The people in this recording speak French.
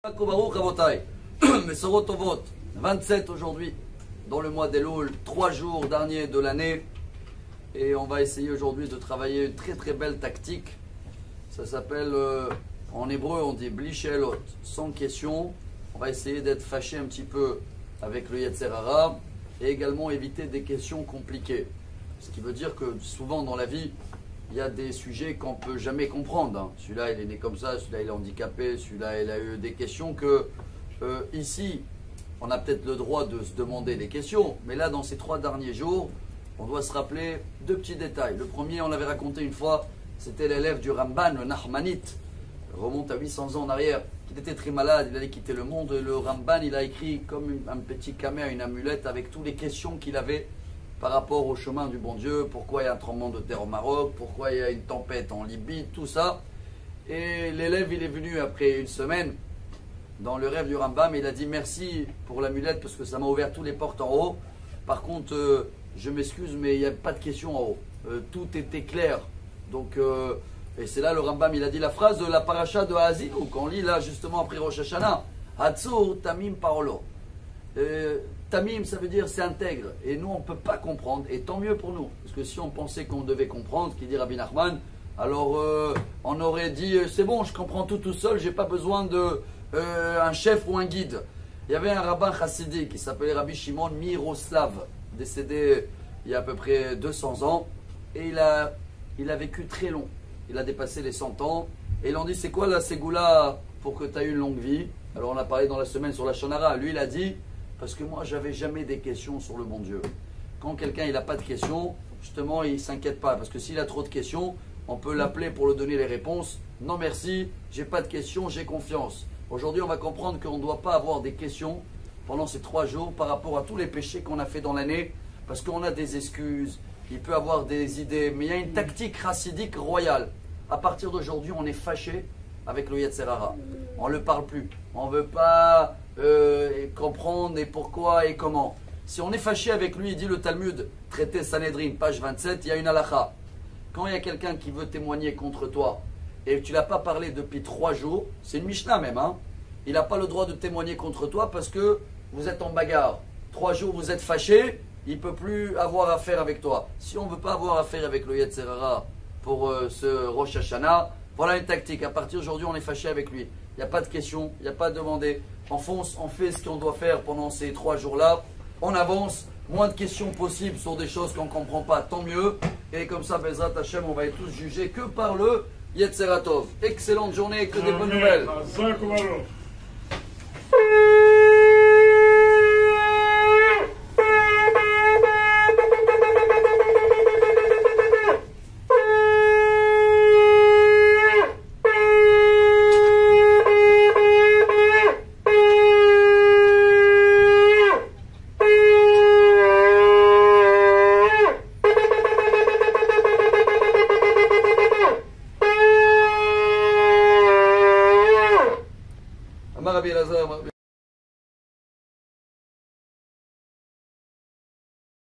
Baruch Rabotai, Mesorot Tovot, 27 aujourd'hui, dans le mois d'Elul, 3 jours derniers de l'année. Et on va essayer aujourd'hui de travailler une très très belle tactique. Ça s'appelle, en hébreu on dit Bli She'elot, sans question. On va essayer d'être fâché un petit peu avec le Yetzer Hara et également éviter des questions compliquées. Ce qui veut dire que souvent dans la vie, il y a des sujets qu'on ne peut jamais comprendre. Celui-là, il est né comme ça, celui-là, il est handicapé, celui-là, il a eu des questions que, ici, on a peut-être le droit de se demander des questions, mais là, dans ces 3 derniers jours, on doit se rappeler 2 petits détails. Le premier, on l'avait raconté une fois, c'était l'élève du Ramban, le Nachmanite, remonte à 800 ans en arrière, qui était très malade, il allait quitter le monde. Le Ramban, il a écrit comme un petit camé, une amulette, avec toutes les questions qu'il avait par rapport au chemin du bon Dieu, pourquoi il y a un tremblement de terre au Maroc, pourquoi il y a une tempête en Libye, tout ça. Et l'élève, il est venu après une semaine dans le rêve du Rambam, il a dit merci pour l'amulette parce que ça m'a ouvert toutes les portes en haut. Par contre, je m'excuse, mais il n'y a pas de question en haut. Tout était clair. Donc, et c'est là le Rambam, il a dit la phrase de la paracha de Ha'azinu, qu'on lit là justement après Rosh Hashanah. Hatzur tamim parolo. Tamim, ça veut dire c'est intègre. Et nous, on ne peut pas comprendre. Et tant mieux pour nous. Parce que si on pensait qu'on devait comprendre, ce qu'il dit Rabbi Nachman, alors on aurait dit c'est bon, je comprends tout seul, j'ai pas besoin de un chef ou un guide. Il y avait un rabbin chassidi qui s'appelait Rabbi Shimon Miroslav, décédé il y a à peu près 200 ans. Et il a vécu très long. Il a dépassé les 100 ans. Et ils ont dit c'est quoi la ségoula pour que tu aies une longue vie? Alors on a parlé dans la semaine sur la Shonara. Lui, il a dit parce que moi, j'avais jamais des questions sur le bon Dieu. Quand quelqu'un il n'a pas de questions, justement, il ne s'inquiète pas. Parce que s'il a trop de questions, on peut l'appeler pour lui donner les réponses. Non merci, j'ai pas de questions, j'ai confiance. Aujourd'hui, on va comprendre qu'on ne doit pas avoir des questions pendant ces 3 jours par rapport à tous les péchés qu'on a fait dans l'année. Parce qu'on a des excuses, il peut avoir des idées. Mais il y a une tactique chassidique royale. À partir d'aujourd'hui, on est fâché avec le Yetzer Hara. On ne le parle plus. On ne veut pas comprendre et pourquoi et comment. Si on est fâché avec lui, il dit le Talmud, traité Sanhedrin, page 27, il y a une halakha. Quand il y a quelqu'un qui veut témoigner contre toi et tu ne l'as pas parlé depuis 3 jours, c'est une Mishnah même, hein, il n'a pas le droit de témoigner contre toi parce que vous êtes en bagarre. 3 jours, vous êtes fâché, il ne peut plus avoir affaire avec toi. Si on ne veut pas avoir affaire avec le Yetzer Hara pour ce Rosh Hashanah, voilà une tactique. À partir d'aujourd'hui, on est fâché avec lui. Il n'y a pas de question, il n'y a pas de demander. On fonce, on fait ce qu'on doit faire pendant ces 3 jours-là. On avance, moins de questions possibles sur des choses qu'on ne comprend pas, tant mieux. Et comme ça, Bezrat Hashem, on va être tous jugés que par le Yetzer Tov. Excellente journée, que des bonnes nouvelles. Rabbi Elazar,